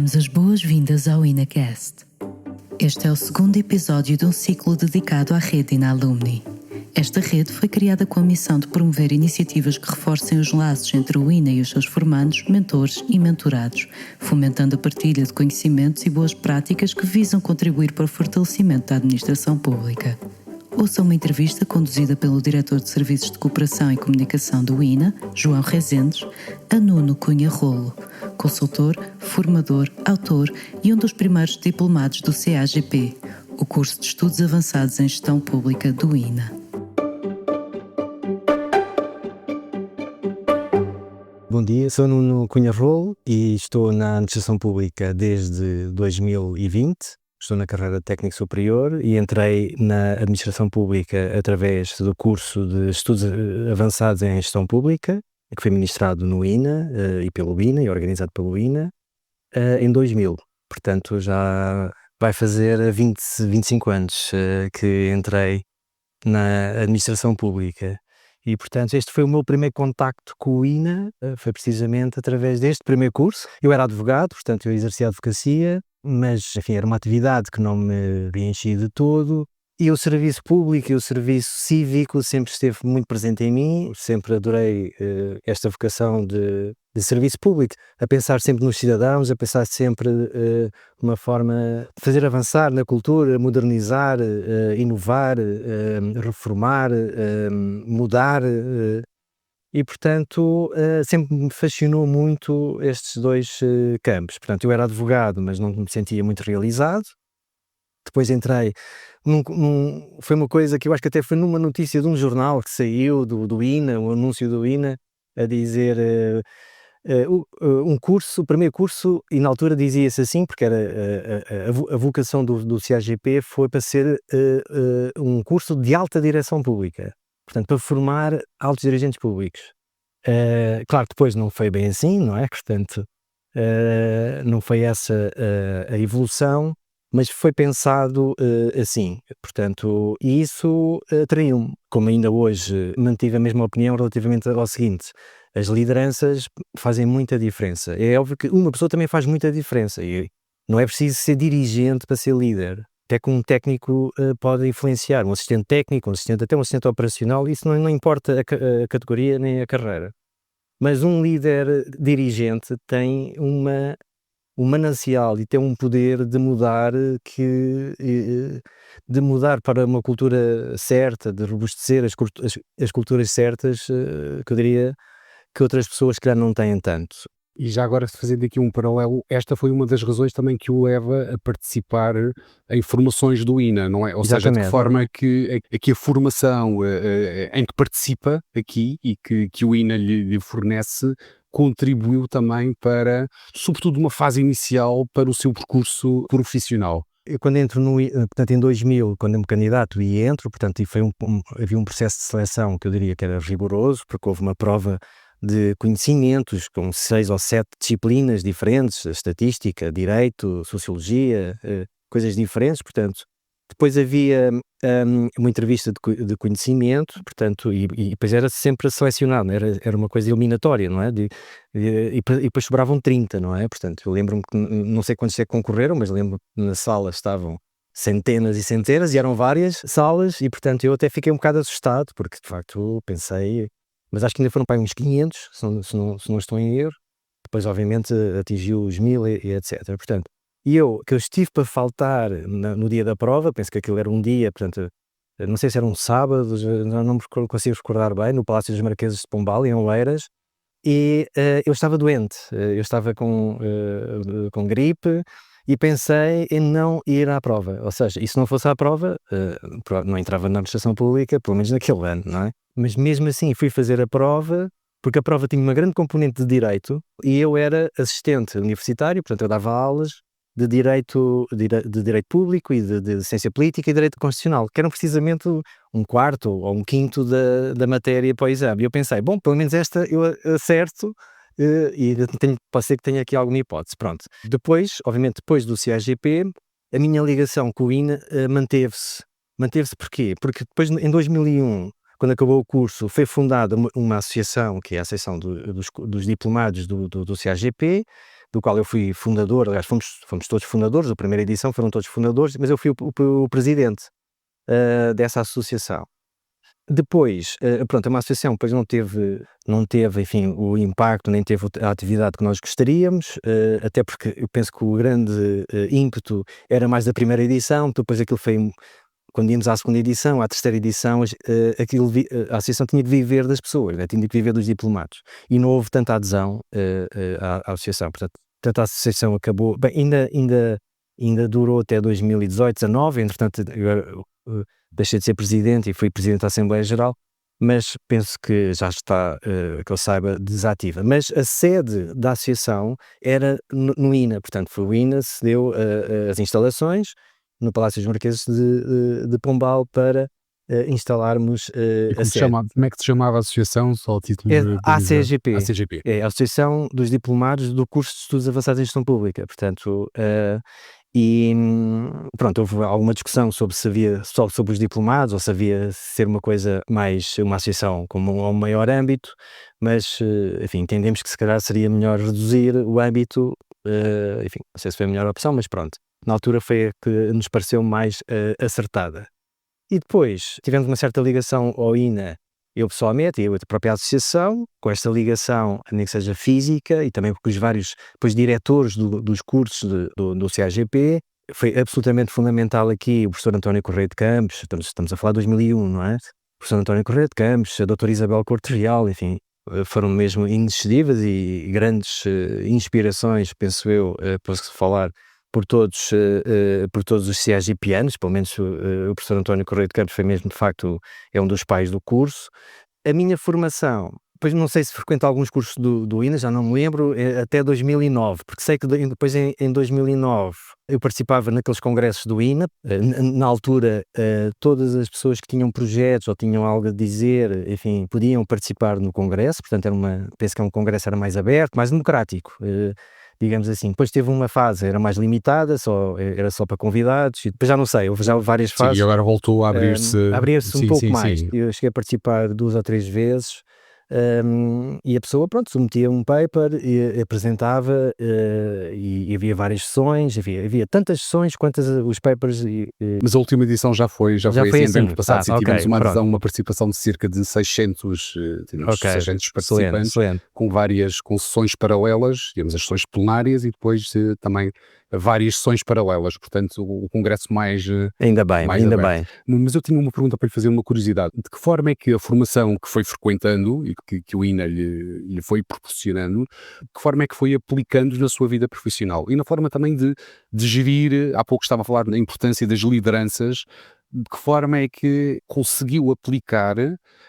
Damos as boas-vindas ao InaCast. Este é o segundo episódio de um ciclo dedicado à rede InaAlumni. Esta rede foi criada com a missão de promover iniciativas que reforcem os laços entre o INA e os seus formandos, mentores e mentorados, fomentando a partilha de conhecimentos e boas práticas que visam contribuir para o fortalecimento da administração pública. Ouça uma entrevista conduzida pelo Diretor de Serviços de Cooperação e Comunicação do INA, João Rezendes, a Nuno Cunha Rolo, consultor, formador, autor e um dos primeiros diplomados do CAGP, o curso de Estudos Avançados em Gestão Pública do INA. Bom dia, sou Nuno Cunha Rolo e estou na Administração Pública desde 2020. Estou na carreira técnico superior e entrei na Administração Pública através do curso de Estudos Avançados em Gestão Pública, que foi ministrado no INA e pelo INA e organizado pelo INA em 2000. Portanto, já vai fazer 25 anos que entrei na Administração Pública. E, portanto, este foi o meu primeiro contacto com o INA, foi precisamente através deste primeiro curso. Eu era advogado, portanto, eu exercia a advocacia, mas, enfim, era uma atividade que não me preenchia de todo. E o serviço público e o serviço cívico sempre esteve muito presente em mim. Sempre adorei esta vocação de serviço público, a pensar sempre nos cidadãos, a pensar sempre de uma forma de fazer avançar na cultura, modernizar, inovar, reformar, mudar. E, portanto, sempre me fascinou muito estes dois campos. Portanto, eu era advogado, mas não me sentia muito realizado. Depois entrei, foi uma coisa que eu acho que até foi numa notícia de um jornal que saiu do INA, um anúncio do INA, a dizer um curso, o primeiro curso, e na altura dizia-se assim, porque era a vocação do CAGP foi para ser um curso de alta direção pública. Portanto, para formar altos dirigentes públicos. Claro que depois não foi bem assim, não é? Portanto, não foi essa a evolução, mas foi pensado assim. Portanto, e isso atraiu-me. Como ainda hoje mantive a mesma opinião relativamente ao seguinte: as lideranças fazem muita diferença. É óbvio que uma pessoa também faz muita diferença e não é preciso ser dirigente para ser líder. Até que um técnico pode influenciar, um assistente técnico, até um assistente operacional, isso não importa a categoria nem a carreira. Mas um líder dirigente tem um manancial e tem um poder de mudar, de mudar para uma cultura certa, de robustecer as culturas certas, que eu diria que outras pessoas que já não têm tanto. E já agora, fazendo aqui um paralelo, esta foi uma das razões também que o leva a participar em formações do INA, não é? Ou seja, de que forma que a formação em que participa aqui e que o INA lhe fornece contribuiu também para, sobretudo, uma fase inicial para o seu percurso profissional. Eu, quando entro portanto, em 2000, quando eu me candidato e entro, portanto, havia um processo de seleção que eu diria que era rigoroso, porque houve uma prova de conhecimentos com 6 ou 7 disciplinas diferentes, estatística, direito, sociologia, coisas diferentes, portanto, depois havia uma entrevista de conhecimento, portanto, e depois era sempre selecionado, era uma coisa eliminatória, não é? E depois sobravam 30, não é? Portanto, eu lembro-me que, não sei quantos é que concorreram, mas lembro que na sala estavam centenas e centenas, e eram várias salas, e portanto eu até fiquei um bocado assustado, porque de facto pensei, mas acho que ainda foram para aí uns 500, se não estou em erro. Depois obviamente atingiu os 1000 e etc. Portanto, e eu estive para faltar no dia da prova, penso que aquilo era um dia, portanto, não sei se era um sábado, não me consigo recordar bem, no Palácio dos Marqueses de Pombal, em Oeiras, e eu estava doente, eu estava com gripe, e pensei em não ir à prova. Ou seja, e se não fosse à prova, não entrava na administração pública, pelo menos naquele ano, não é? Mas mesmo assim fui fazer a prova, porque a prova tinha uma grande componente de direito, e eu era assistente universitário, portanto eu dava aulas de direito público e de ciência política e direito constitucional, que eram precisamente um quarto ou um quinto da matéria para o exame. E eu pensei, bom, pelo menos esta eu acerto, e pode ser que tenha aqui alguma hipótese. Pronto. Depois, obviamente, depois do CAGP, a minha ligação com o INA manteve-se. Manteve-se porquê? Porque depois, em 2001, quando acabou o curso, foi fundada uma associação, que é a Associação dos Diplomados do CAGP, do qual eu fui fundador, aliás, fomos todos fundadores, a primeira edição foram todos fundadores, mas eu fui o presidente dessa associação. Depois, pronto, é uma associação depois não teve, enfim, o impacto, nem teve a atividade que nós gostaríamos, até porque eu penso que o grande ímpeto era mais da primeira edição, depois aquilo foi, quando íamos à segunda edição, à terceira edição, a associação tinha que viver das pessoas, né? Tinha que viver dos diplomados, e não houve tanta adesão à associação, portanto a associação acabou, bem, ainda durou até 2018, 2019, entretanto deixei de ser presidente e fui presidente da Assembleia Geral, mas penso que já está, que eu saiba, desativa. Mas a sede da associação era no INA, portanto foi o INA que cedeu as instalações no Palácio dos Marqueses de Pombal para instalarmos a sede. Como é que se chamava a associação? Só o título de ACGP. ACGP. É a Associação dos Diplomados do Curso de Estudos Avançados em Gestão Pública, portanto... E pronto, houve alguma discussão sobre se havia só sobre os diplomados ou se havia ser uma coisa mais, uma associação com um maior âmbito, mas enfim, entendemos que se calhar seria melhor reduzir o âmbito, enfim, não sei se foi a melhor opção, mas pronto, na altura foi a que nos pareceu mais acertada. E depois tivemos uma certa ligação ao INA, eu pessoalmente, e a própria associação, com esta ligação, nem que seja física, e também com os vários depois, diretores dos cursos do CAGP, foi absolutamente fundamental aqui o professor António Correia de Campos, estamos a falar de 2001, não é? O professor António Correia de Campos, a doutora Isabel Corte Real, enfim, foram mesmo inexcedíveis e grandes inspirações, penso eu, posso falar, por todos os CAGPianos, pelo menos o professor António Correia de Campos foi mesmo, de facto, é um dos pais do curso. A minha formação, depois não sei se frequento alguns cursos do INA, já não me lembro, até 2009, porque sei que depois em 2009 eu participava naqueles congressos do INA, na altura todas as pessoas que tinham projetos ou tinham algo a dizer, enfim, podiam participar no congresso, portanto penso que um congresso era mais aberto, mais democrático, digamos assim. Depois teve uma fase, era mais limitada, era só para convidados, e depois já não sei, houve já várias fases. Sim, e agora voltou a abrir-se. Abrir-se um pouco mais. Sim. Eu cheguei a participar 2 ou 3 vezes, e a pessoa, pronto, submetia um paper e apresentava, e havia várias sessões, havia tantas sessões quantas os papers. Mas a última edição já foi assim, ano passado, sim, tivemos uma adesão, uma participação de cerca de 600, 600 participantes, excelente. com sessões paralelas, digamos, as sessões plenárias e depois também várias sessões paralelas, portanto o congresso mais ainda bem. Mas eu tinha uma pergunta para lhe fazer, uma curiosidade: de que forma é que a formação que foi frequentando e que o INA lhe foi proporcionando, de que forma é que foi aplicando na sua vida profissional e na forma também de gerir, há pouco estava a falar da importância das lideranças, de que forma é que conseguiu aplicar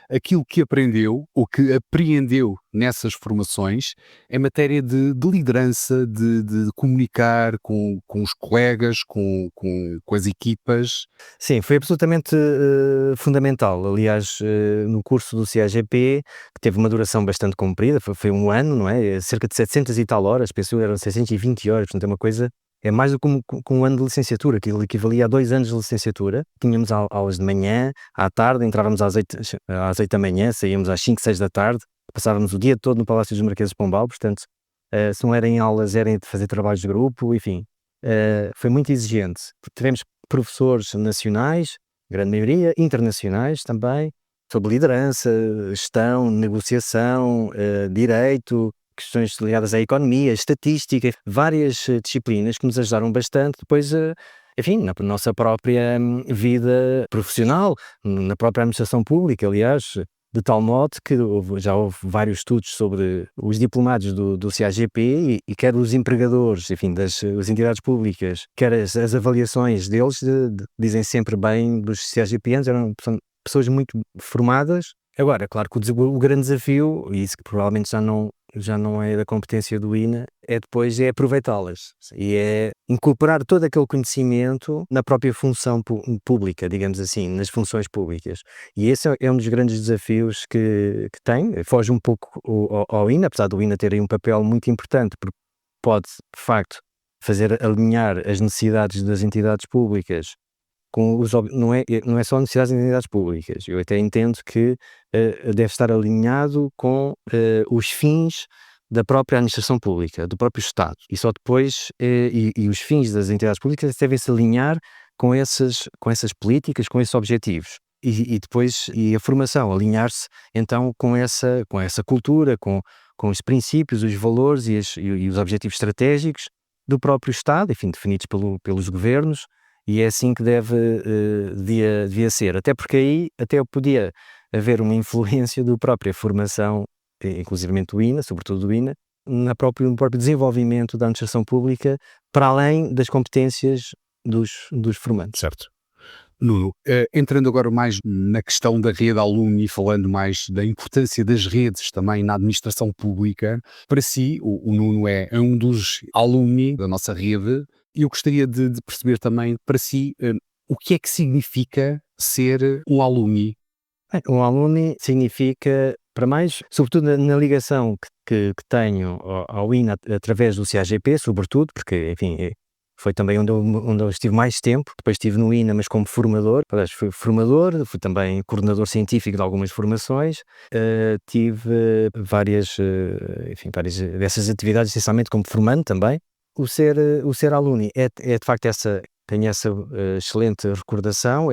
aquilo que aprendeu ou que apreendeu nessas formações em matéria de liderança, de comunicar com os colegas, com as equipas? Sim, foi absolutamente fundamental. Aliás, no curso do CAGP, que teve uma duração bastante comprida, foi um ano, não é? Cerca de 700 e tal horas, penso eu, eram 620 horas, portanto é uma coisa... É mais do que um ano de licenciatura, que equivalia a 2 anos de licenciatura. Tínhamos aulas de manhã, à tarde, entrávamos às 8 da manhã, saíamos às 5, 6 da tarde, passávamos o dia todo no Palácio dos Marqueses de Pombal, portanto, se não eram aulas, eram de fazer trabalhos de grupo, enfim. Foi muito exigente. Tivemos professores nacionais, grande maioria, internacionais também, sobre liderança, gestão, negociação, direito, questões ligadas à economia, estatística, várias disciplinas que nos ajudaram bastante depois, enfim, na nossa própria vida profissional, na própria administração pública, aliás, de tal modo que já houve vários estudos sobre os diplomados do CAGP e quer os empregadores, enfim, das entidades públicas, quer as avaliações deles, dizem sempre bem dos CAGPianos, eram pessoas muito formadas. Agora, claro que o grande desafio, e isso que provavelmente já não é da competência do INA, é depois aproveitá-las e é incorporar todo aquele conhecimento na própria função pública, digamos assim, nas funções públicas. E esse é um dos grandes desafios que tem, foge um pouco ao INA, apesar do INA ter aí um papel muito importante, porque pode, de facto, fazer alinhar as necessidades das entidades públicas com não é só necessidades das entidades públicas. Eu até entendo que deve estar alinhado com os fins da própria administração pública, do próprio Estado. E só depois, e os fins das entidades públicas devem se alinhar com essas políticas, com esses objetivos. E depois a formação, alinhar-se então com essa cultura, com os princípios, os valores e os objetivos estratégicos do próprio Estado, enfim, definidos pelos governos, e é assim que devia ser. Até porque aí até podia haver uma influência da própria formação, inclusivamente do INA, sobretudo do INA, no próprio desenvolvimento da administração pública, para além das competências dos formandos. Certo. Nuno, entrando agora mais na questão da rede alumni, falando mais da importância das redes também na administração pública, para si, o Nuno é um dos alumni da nossa rede, e eu gostaria de perceber também, para si, o que é que significa ser um alumni? Um alumni significa, para mais, sobretudo na ligação que tenho ao INA através do CAGP, sobretudo, porque, enfim, foi também onde eu estive mais tempo. Depois estive no INA, mas como formador. Fui formador, fui também coordenador científico de algumas formações. Tive várias dessas atividades, essencialmente como formando também. O ser alumni é de facto tenho essa excelente recordação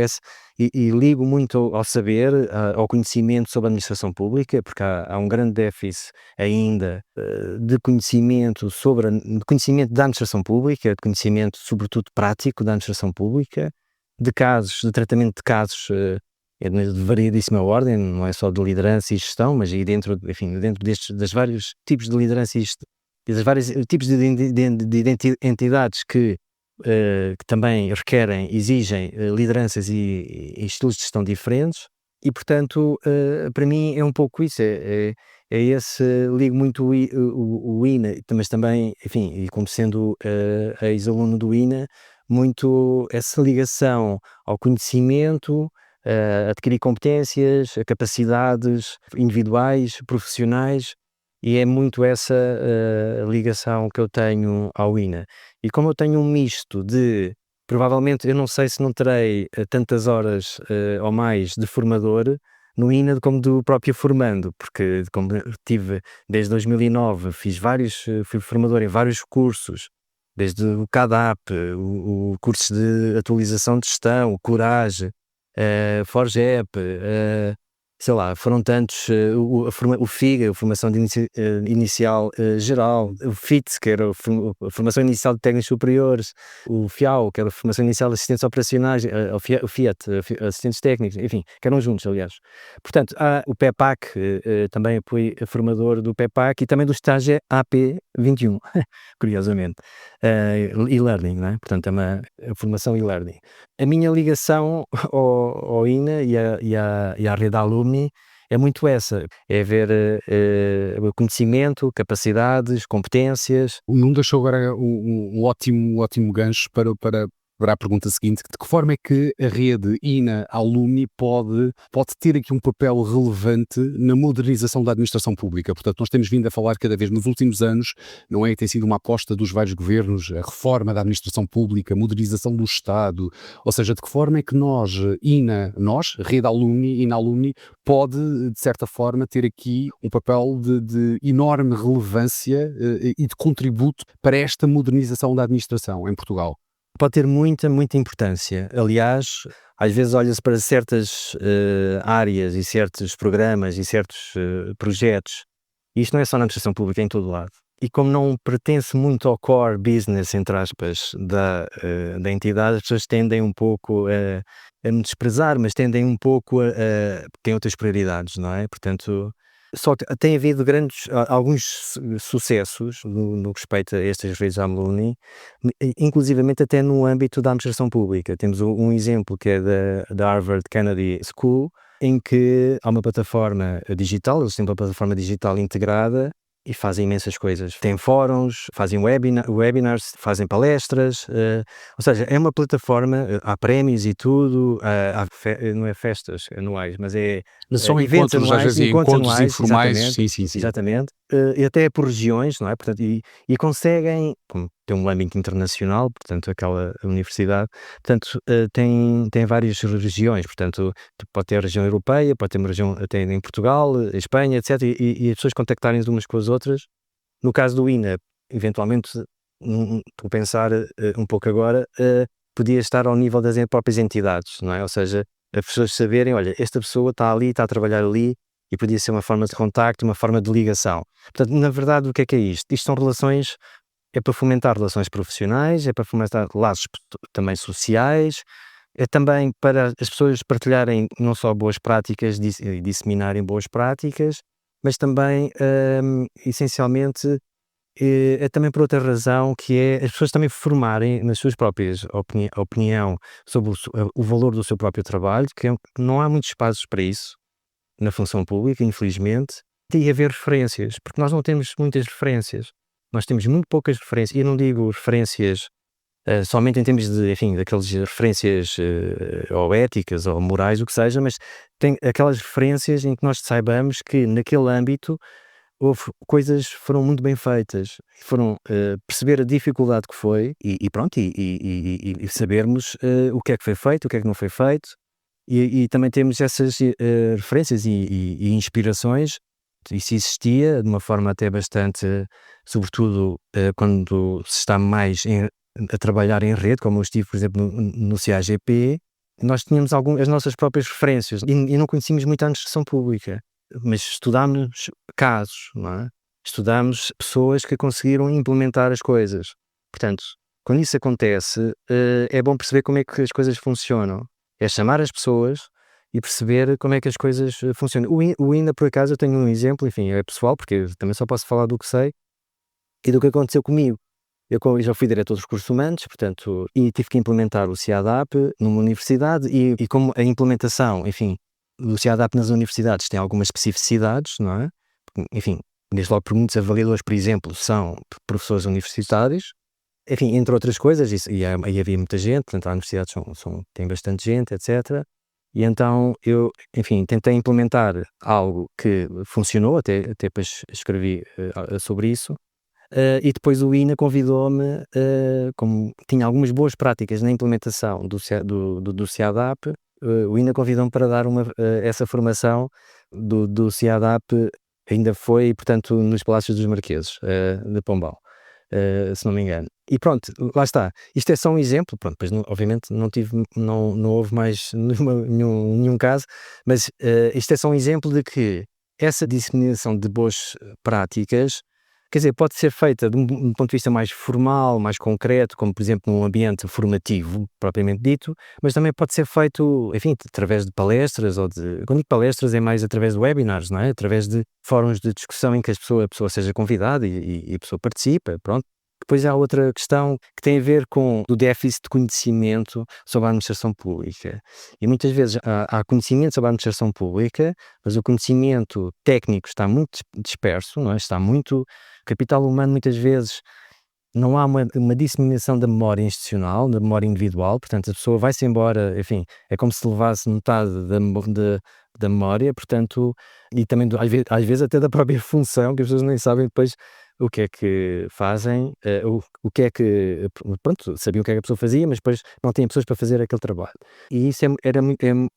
e ligo muito ao saber, ao conhecimento sobre a administração pública, porque há um grande déficit ainda de conhecimento da administração pública, de conhecimento sobretudo prático da administração pública, de tratamento de casos de variedíssima ordem, não é só de liderança e gestão, mas aí dentro das vários tipos de liderança e gestão, e dos vários tipos de entidades que também exigem lideranças e estilos de gestão diferentes, e portanto para mim é um pouco isso, ligo muito o INA, mas também, enfim, e como sendo ex-aluno do INA, muito essa ligação ao conhecimento, adquirir competências, capacidades individuais, profissionais, e é muito essa ligação que eu tenho ao INA. E como eu tenho um misto provavelmente, eu não sei se não terei tantas horas ou mais de formador no INA como do próprio formando, porque como tive desde 2009, fui formador em vários cursos, desde o CADAP, o curso de atualização de gestão, o Corage, FORGEP, sei lá, foram tantos, o FIGA, a Formação Inicial Geral, o FIT, que era a Formação Inicial de Técnicos Superiores, o FIAO, que era a Formação Inicial de Assistentes Operacionais, o FIAT, Assistentes Técnicos, enfim, que eram juntos, aliás. Portanto, há o PEPAC, também fui formador do PEPAC e também do estágio AP21, curiosamente, e-learning, não é? Portanto, é a formação e-learning. A minha ligação ao INA e à rede alumni é muito essa, é ver conhecimento, capacidades, competências. Não deixou agora um ótimo gancho para a pergunta seguinte: de que forma é que a rede INA Alumni pode ter aqui um papel relevante na modernização da administração pública? Portanto, nós temos vindo a falar cada vez nos últimos anos, não é? Tem sido uma aposta dos vários governos, a reforma da administração pública, a modernização do Estado, ou seja, de que forma é que rede Alumni, INA Alumni, pode, de certa forma, ter aqui um papel de enorme relevância e de contributo para esta modernização da administração em Portugal? Pode ter muita, muita importância. Aliás, às vezes olha-se para certas áreas e certos programas e certos projetos, e isto não é só na administração pública, é em todo lado. E como não pertence muito ao core business, entre aspas, da entidade, as pessoas tendem um pouco a me desprezar, mas tendem um pouco têm outras prioridades, não é? Portanto, só que tem havido alguns sucessos no que respeita a estas redes alumni, inclusivamente até no âmbito da administração pública. Temos um exemplo que é da Harvard Kennedy School, em que há uma plataforma digital, eles têm uma plataforma digital integrada e fazem imensas coisas. Têm fóruns, fazem webinars, fazem palestras, ou seja, é uma plataforma, há prémios e tudo, não é festas anuais, mas são eventos anuais, encontros informais, sim. Exatamente, e até por regiões, não é? Portanto, e conseguem, como tem um âmbito internacional, portanto, aquela universidade, portanto, tem várias regiões, portanto, pode ter a região europeia, pode ter uma região até em Portugal, Espanha, etc., e as pessoas contactarem-se umas com as outras No caso do INA, eventualmente, estou a pensar um pouco agora, podia estar ao nível das próprias entidades, não é? Ou seja, as pessoas saberem, olha, esta pessoa está ali, está a trabalhar ali, e podia ser uma forma de contacto, uma forma de ligação. Portanto, na verdade, o que é isto? Isto são relações, é para fomentar relações profissionais, é para fomentar laços também sociais, é também para as pessoas partilharem não só boas práticas e disseminarem boas práticas, mas também, essencialmente, é também por outra razão, que é as pessoas também formarem nas suas próprias opinião sobre o valor do seu próprio trabalho, que não há muitos espaços para isso na função pública, infelizmente, e haver referências, porque nós não temos muitas referências. Nós temos muito poucas referências, e eu não digo referências somente em termos de, enfim, daquelas referências ou éticas ou morais, o que seja, mas tem aquelas referências em que nós saibamos que naquele âmbito houve coisas que foram muito bem feitas, foram perceber a dificuldade que foi e pronto, e sabermos o que é que foi feito, o que é que não foi feito, e também temos essas referências e inspirações. Isso existia de uma forma até bastante, sobretudo quando se está mais a trabalhar em rede, como eu estive, por exemplo, no CAGP, nós tínhamos as nossas próprias referências e não conhecíamos muito a administração pública, mas estudámos casos, não é? Estudámos pessoas que conseguiram implementar as coisas. Portanto, quando isso acontece, é bom perceber como é que as coisas funcionam. É chamar as pessoas e perceber como é que as coisas funcionam. O INA, por acaso, eu tenho um exemplo, enfim, é pessoal, porque eu também só posso falar do que sei e do que aconteceu comigo. Eu já fui diretor dos recursos humanos, portanto, e tive que implementar o CIADAP numa universidade e como a implementação, enfim, do CIADAP nas universidades tem algumas especificidades, não é? Enfim, desde logo por muitos avaliadores, por exemplo, são professores universitários, enfim, entre outras coisas, e havia muita gente, portanto, as universidades tem bastante gente, etc. E então eu, enfim, tentei implementar algo que funcionou, até depois escrevi sobre isso. E depois o INA convidou-me, como tinha algumas boas práticas na implementação do CIADAP, o INA convidou-me para dar essa formação do CIADAP, ainda foi, portanto, nos Palácios dos Marqueses, de Pombal, se não me engano. E pronto, lá está. Isto é só um exemplo, pronto, pois obviamente não houve mais nenhum caso, mas isto é só um exemplo de que essa disseminação de boas práticas, quer dizer, pode ser feita de um ponto de vista mais formal, mais concreto, como por exemplo num ambiente formativo, propriamente dito, mas também pode ser feito, enfim, através de palestras quando digo palestras é mais através de webinars, não é? Através de fóruns de discussão em que a pessoa seja convidada e a pessoa participa, pronto. Depois há outra questão que tem a ver com o déficit de conhecimento sobre a administração pública. E muitas vezes há conhecimento sobre a administração pública, mas o conhecimento técnico está muito disperso, não é? Está muito... Capital humano, muitas vezes, não há uma disseminação da memória institucional, da memória individual, portanto, a pessoa vai-se embora, enfim, é como se levasse metade da memória, portanto, e também às vezes até da própria função, que as pessoas nem sabem depois o que é que fazem, o que é que, pronto, sabiam o que é que a pessoa fazia, mas depois não tinha pessoas para fazer aquele trabalho. E isso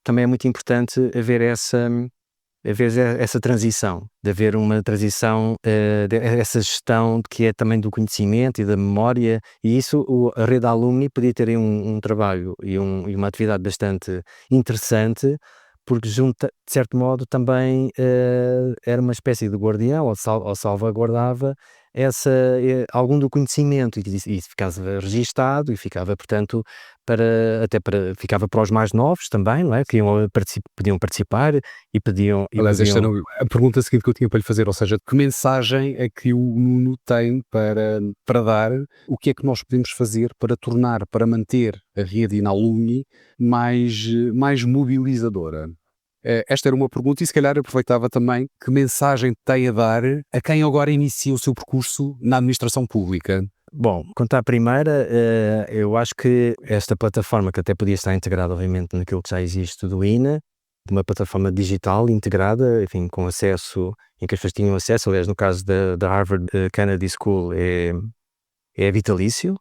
também é muito importante haver essa transição, de haver uma transição, essa gestão que é também do conhecimento e da memória, e isso a Rede Alumni podia ter um trabalho e uma atividade bastante interessante, porque junta, de certo modo, também era uma espécie de guardião, ou salvaguardava algum do conhecimento, e ficava registado, e ficava, portanto, ficava para os mais novos também, não é? Que podiam participar e pediam... Aliás, esta era a pergunta seguinte que eu tinha para lhe fazer, ou seja, que mensagem é que o Nuno tem para dar, o que é que nós podemos fazer para manter a rede Inalumni mais mobilizadora? Esta era uma pergunta e se calhar aproveitava também que mensagem tem a dar a quem agora inicia o seu percurso na administração pública. Bom, quanto à primeira, eu acho que esta plataforma, que até podia estar integrada obviamente naquilo que já existe do INA, uma plataforma digital integrada, enfim, com acesso, em que as pessoas tinham acesso, aliás no caso da Harvard Kennedy School é vitalício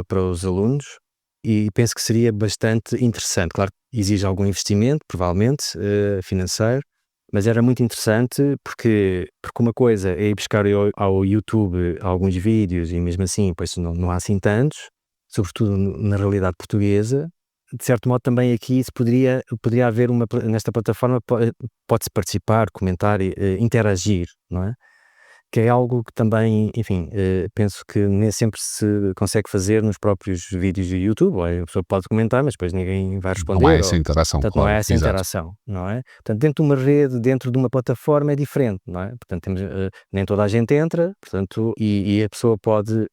para os alunos, e penso que seria bastante interessante. Claro que exige algum investimento, provavelmente, financeiro, Mas era muito interessante porque uma coisa é ir buscar ao YouTube alguns vídeos e mesmo assim, pois não há assim tantos, sobretudo na realidade portuguesa. De certo modo também aqui poderia haver nesta plataforma pode-se participar, comentar, interagir, não é? Que é algo que também, enfim, penso que nem sempre se consegue fazer nos próprios vídeos do YouTube. A pessoa pode comentar, mas depois ninguém vai responder. Não há essa interação, portanto, claro. Não há essa Exato. interação, não é? Portanto, dentro de uma rede, dentro de uma plataforma é diferente, não é? Portanto, nem toda a gente entra, portanto, e a pessoa pode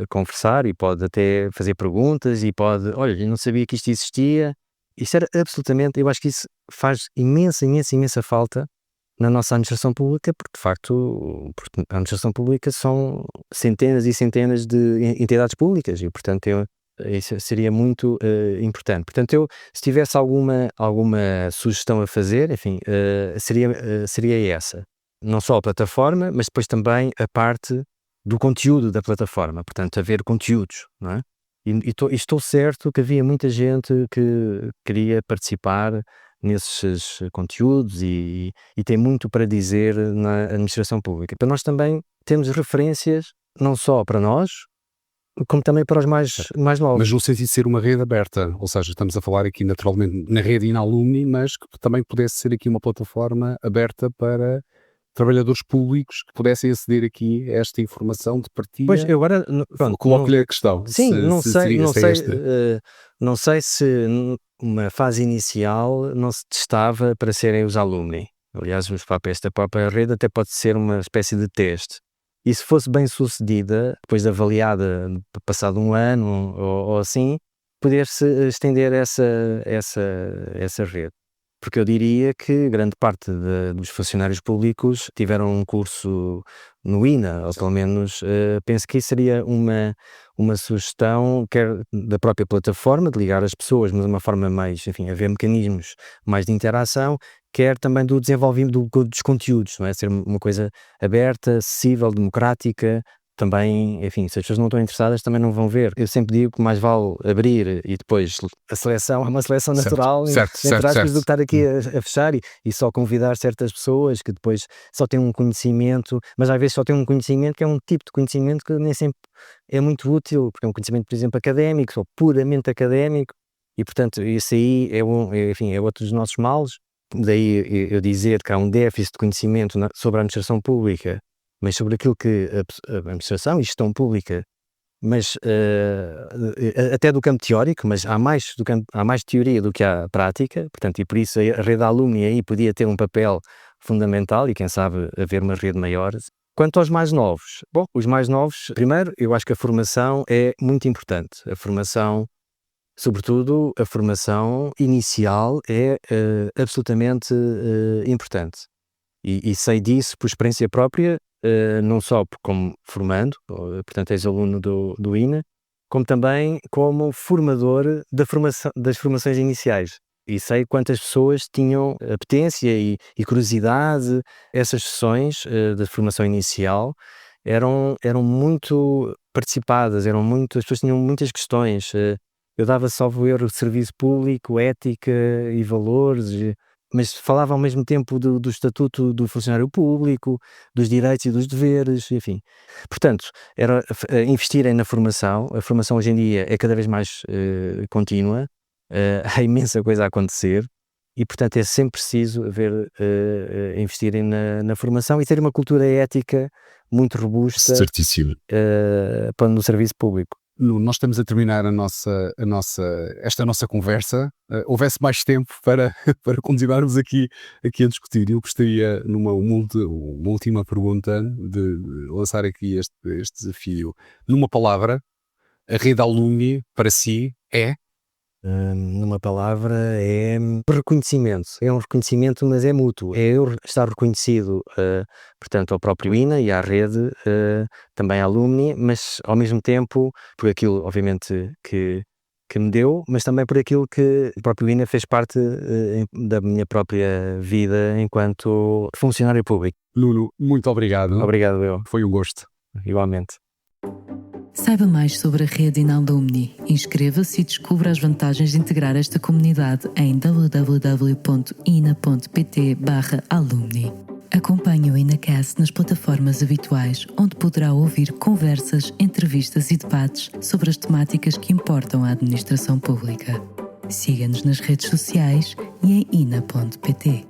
conversar e pode até fazer perguntas e pode, olha, eu não sabia que isto existia. Isto era absolutamente, eu acho que isso faz imensa falta na nossa administração pública, porque de facto a administração pública são centenas e centenas de entidades públicas e portanto isso seria muito importante. Portanto, se tivesse alguma sugestão a fazer, enfim, seria essa. Não só a plataforma, mas depois também a parte do conteúdo da plataforma, portanto haver conteúdos, não é? E estou certo que havia muita gente que queria participar nesses conteúdos e tem muito para dizer na administração pública. Para nós também temos referências, não só para nós, como também para os mais novos. Mas no sentido de ser uma rede aberta, ou seja, estamos a falar aqui naturalmente na rede Inalumni, mas que também pudesse ser aqui uma plataforma aberta para trabalhadores públicos que pudessem aceder aqui a esta informação de partilha. Pois, eu agora, coloco-lhe a questão. Sim, não sei se numa fase inicial não se testava para serem os alumni. Aliás, esta própria rede até pode ser uma espécie de teste. E se fosse bem sucedida, depois de avaliada, passado um ano ou assim, poder-se estender essa rede. Porque eu diria que grande parte dos funcionários públicos tiveram um curso no INA, ou pelo menos penso que isso seria uma sugestão, quer da própria plataforma, de ligar as pessoas, mas de uma forma mais, enfim, haver mecanismos mais de interação, quer também do desenvolvimento dos conteúdos, não é? Ser uma coisa aberta, acessível, democrática. Também, enfim, se as pessoas não estão interessadas também não vão ver. Eu sempre digo que mais vale abrir e depois a seleção é uma seleção natural, certo. do que estar aqui a fechar e só convidar certas pessoas que depois só têm um conhecimento, mas às vezes só têm um conhecimento que é um tipo de conhecimento que nem sempre é muito útil, porque é um conhecimento, por exemplo, académico, ou puramente académico, e portanto isso aí é outro dos nossos males. Daí eu dizer que há um déficit de conhecimento sobre a administração pública, mas sobre aquilo que a administração e gestão pública, mas até do campo teórico, mas há mais teoria do que há prática, portanto, e por isso a rede alumni aí podia ter um papel fundamental e quem sabe haver uma rede maior. Quanto aos mais novos, os mais novos, primeiro, eu acho que a formação é muito importante. A formação, sobretudo a formação inicial, é absolutamente importante. E sei disso por experiência própria, não só como formando, portanto és aluno do INA, como também como formador das formações iniciais. E sei quantas pessoas tinham apetência e curiosidade. Essas sessões de formação inicial eram muito participadas, as pessoas tinham muitas questões. Eu dava, salvo erro, serviço público, ética e valores, mas falava ao mesmo tempo do estatuto do funcionário público, dos direitos e dos deveres, enfim. Portanto, era investirem na formação. A formação hoje em dia é cada vez mais contínua, há imensa coisa a acontecer e, portanto, é sempre preciso investirem na formação e ter uma cultura ética muito robusta. Certíssimo. No serviço público. Nós estamos a terminar esta nossa conversa. Houvesse mais tempo para continuarmos aqui a discutir. Eu gostaria, uma última pergunta, de lançar aqui este desafio. Numa palavra, a rede alumni para si é? Numa palavra, é reconhecimento. É um reconhecimento, mas é mútuo. É eu estar reconhecido, portanto, ao próprio INA e à rede, também à alumni, mas ao mesmo tempo por aquilo, obviamente, que me deu, mas também por aquilo que o próprio INA fez parte da minha própria vida enquanto funcionário público. Nuno, muito obrigado. Obrigado, eu. Foi um gosto. Igualmente. Saiba mais sobre a rede Inalumni, inscreva-se e descubra as vantagens de integrar esta comunidade em www.ina.pt/alumni. Acompanhe o InaCast nas plataformas habituais, onde poderá ouvir conversas, entrevistas e debates sobre as temáticas que importam à administração pública. Siga-nos nas redes sociais e em ina.pt.